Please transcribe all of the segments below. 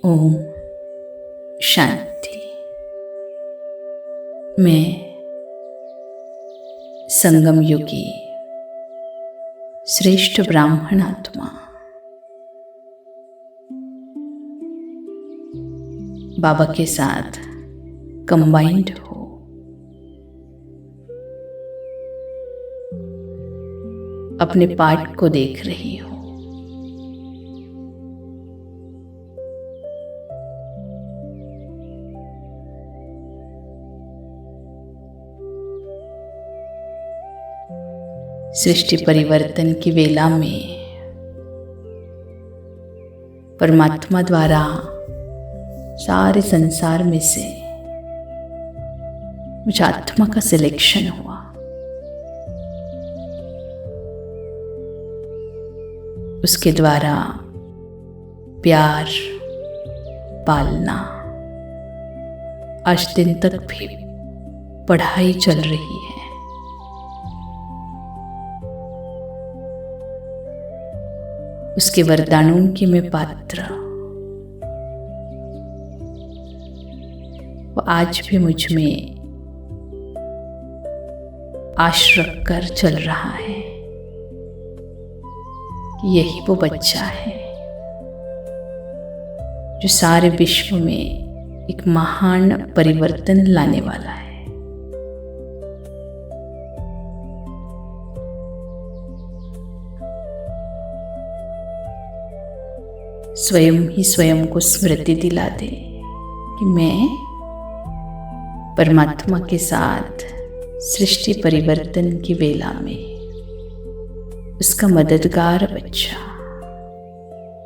ओम शांति। मैं संगम युगी श्रेष्ठ ब्राह्मण आत्मा बाबा के साथ कंबाइंड हो। अपने पार्ट को देख रही हो। सृष्टि परिवर्तन की वेला में परमात्मा द्वारा सारे संसार में से मुझ आत्मा का सिलेक्शन हुआ। उसके द्वारा प्यार पालना आज दिन तक भी पढ़ाई चल रही है। उसके वरदानों की मैं पात्र। वो आज भी मुझ में आश रख कर चल रहा है कि यही वो बच्चा है जो सारे विश्व में एक महान परिवर्तन लाने वाला है। स्वयं ही स्वयं को स्मृति दिला दे कि मैं परमात्मा के साथ सृष्टि परिवर्तन की वेला में उसका मददगार बच्चा,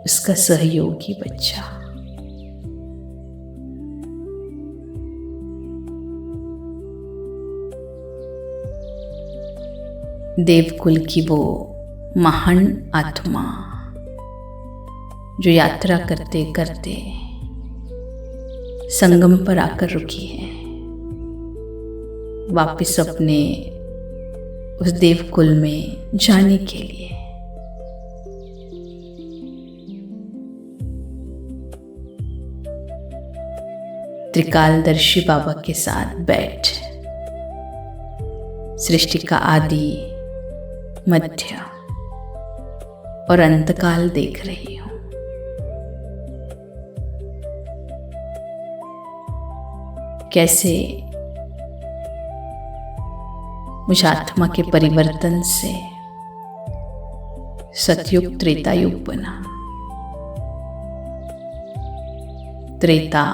उसका सहयोगी बच्चा। देवकुल की वो महान आत्मा जो यात्रा करते करते संगम पर आकर रुकी है, वापिस अपने उस देवकुल में जाने के लिए। त्रिकालदर्शी बाबा के साथ बैठ सृष्टि का आदि मध्य और अंतकाल देख रही हूँ। कैसे मुझ आत्मा के परिवर्तन से सतयुग त्रेता युग बना, त्रेता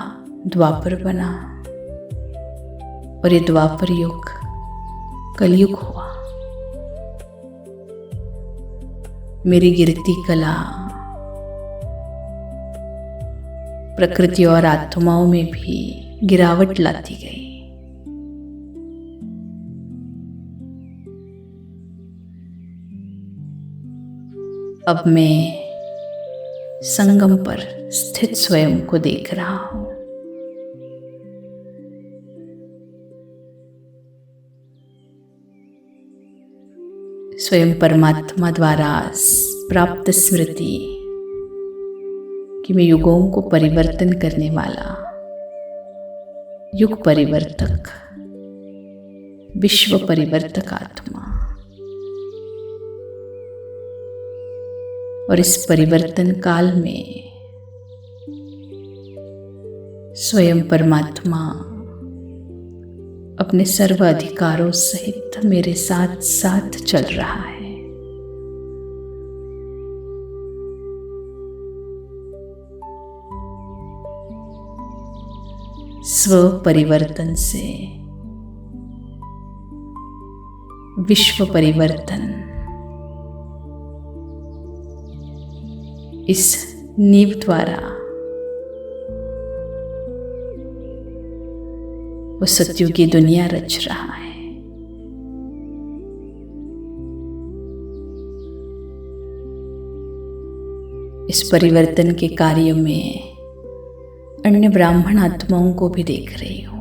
द्वापर बना और ये द्वापर युग कलयुग हुआ। मेरी गिरती कला प्रकृति और आत्माओं में भी गिरावट लाती गई। अब मैं संगम पर स्थित स्वयं को देख रहा हूं। स्वयं परमात्मा द्वारा प्राप्त स्मृति कि मैं युगों को परिवर्तन करने वाला युग परिवर्तक, विश्व परिवर्तक आत्मा, और इस परिवर्तन काल में स्वयं परमात्मा अपने सर्व अधिकारों सहित मेरे साथ साथ चल रहा है। स्व परिवर्तन से विश्व परिवर्तन, इस नींव द्वारा वो सतयुगी दुनिया रच रहा है। इस परिवर्तन के कार्य में अन्य ब्राह्मण आत्माओं को भी देख रही हूं।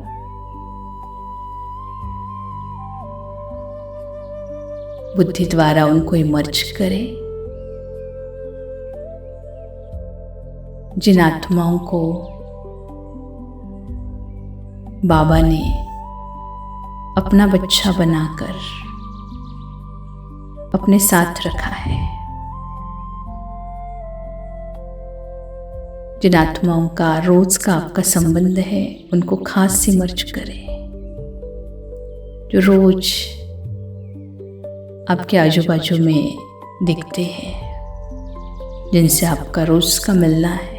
बुद्धि द्वारा उनको इमर्ज करे जिन आत्माओं को बाबा ने अपना बच्चा बनाकर अपने साथ रखा है, जिन आत्माओं का रोज का आपका संबंध है, उनको खास सी मर्ज करें, जो रोज आपके आजू बाजू में दिखते हैं, जिनसे आपका रोज का मिलना है।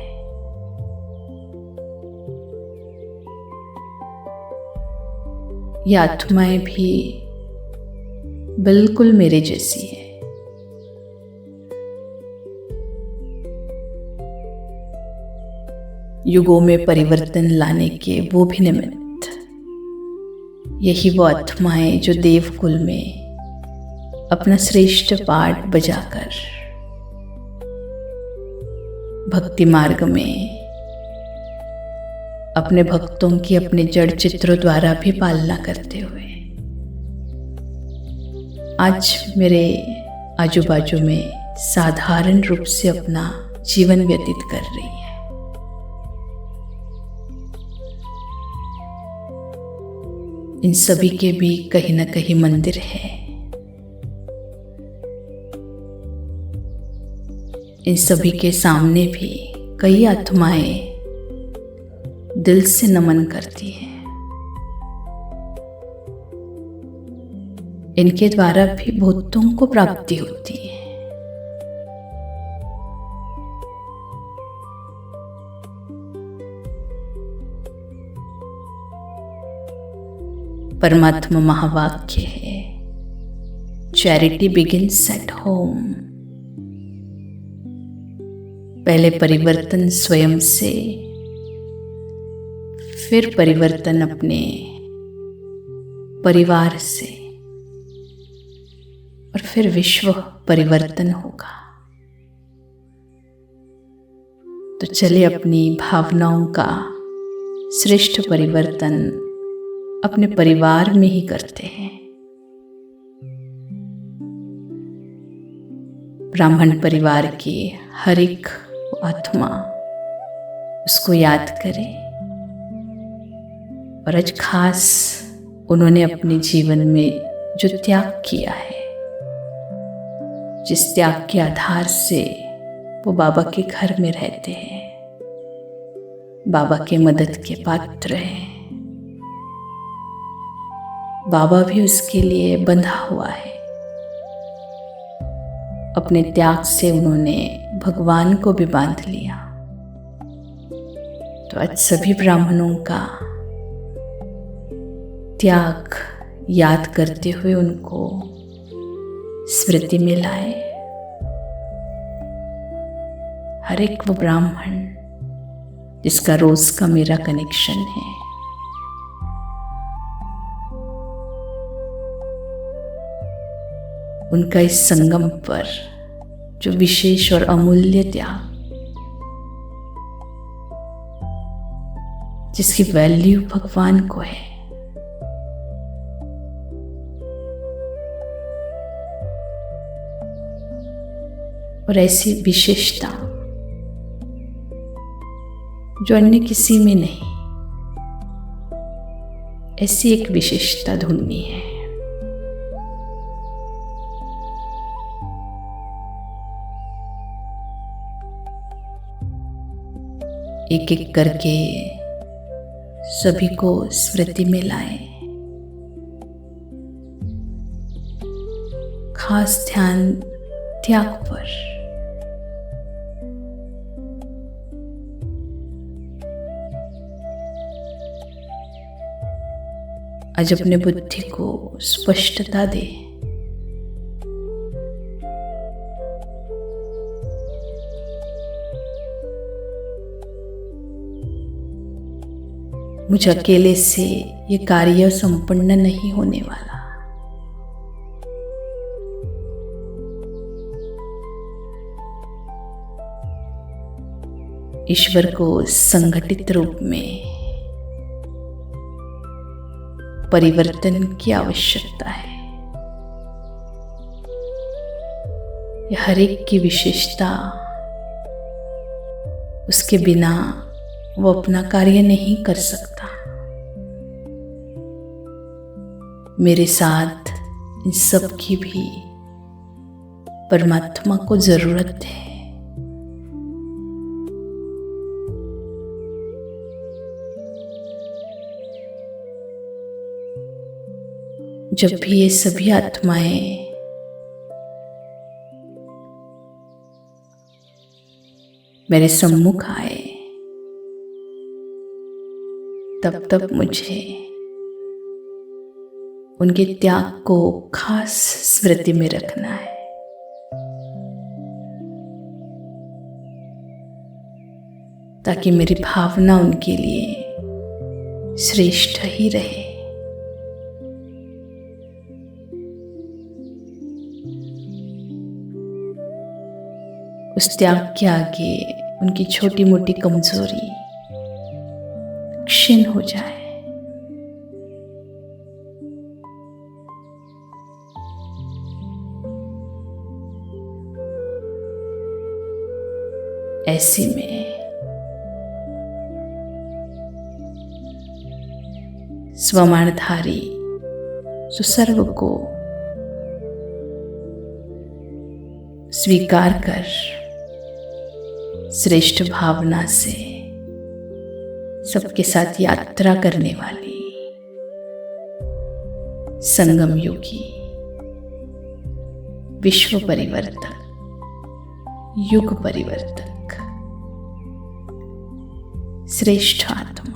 ये आत्माएं भी बिल्कुल मेरे जैसी है। युगों में परिवर्तन लाने के वो भी निमित्त, यही वो आत्माएं जो देवकुल में अपना श्रेष्ठ पाठ बजाकर भक्ति मार्ग में अपने भक्तों की अपने जड़ चित्रों द्वारा भी पालना करते हुए आज मेरे आजू बाजू में साधारण रूप से अपना जीवन व्यतीत कर रही है। इन सभी के भी कहीं न कहीं मंदिर है। इन सभी के सामने भी कई आत्माएं दिल से नमन करती हैं। इनके द्वारा भी बहुतों को प्राप्ति होती है। परमात्मा महावाक्य है, चैरिटी बिगिंस एट होम। पहले परिवर्तन स्वयं से, फिर परिवर्तन अपने परिवार से, और फिर विश्व परिवर्तन होगा। तो चलिए अपनी भावनाओं का श्रेष्ठ परिवर्तन अपने परिवार में ही करते हैं। ब्राह्मण परिवार की हर एक आत्मा उसको याद करे, और आज खास उन्होंने अपने जीवन में जो त्याग किया है, जिस त्याग के आधार से वो बाबा के घर में रहते हैं, बाबा के मदद के पात्र हैं, बाबा भी उसके लिए बंधा हुआ है। अपने त्याग से उन्होंने भगवान को भी बांध लिया। तो आज सभी ब्राह्मणों का त्याग याद करते हुए उनको स्मृति में लाए। हर एक वो ब्राह्मण जिसका रोज का मेरा कनेक्शन है, उनका इस संगम पर जो विशेष और अमूल्य त्याग, जिसकी वैल्यू भगवान को है, और ऐसी विशेषता जो अन्य किसी में नहीं, ऐसी एक विशेषता ढूंढनी है। एक एक करके सभी को स्मृति में लाए। खास ध्यान त्याग पर। आज अपने बुद्धि को स्पष्टता दे। मुझे अकेले से ये कार्य संपन्न नहीं होने वाला। ईश्वर को संगठित रूप में परिवर्तन की आवश्यकता है। यह हर एक की विशेषता उसके बिना वो अपना कार्य नहीं कर सकता। मेरे साथ इन सब की भी परमात्मा को जरूरत है। जब भी ये सभी आत्माएं मेरे सम्मुख आए, तब तब मुझे उनके त्याग को खास स्मृति में रखना है। ताकि मेरी भावना उनके लिए श्रेष्ठ ही रहे। उस त्याग के आगे उनकी छोटी मोटी कमजोरी क्षीण हो जाए। ऐसे में स्वमानधारी जो सर्व को स्वीकार कर श्रेष्ठ भावना से सबके साथ यात्रा करने वाली संगम योगी, विश्व परिवर्तक, युग परिवर्तक, श्रेष्ठ आत्मा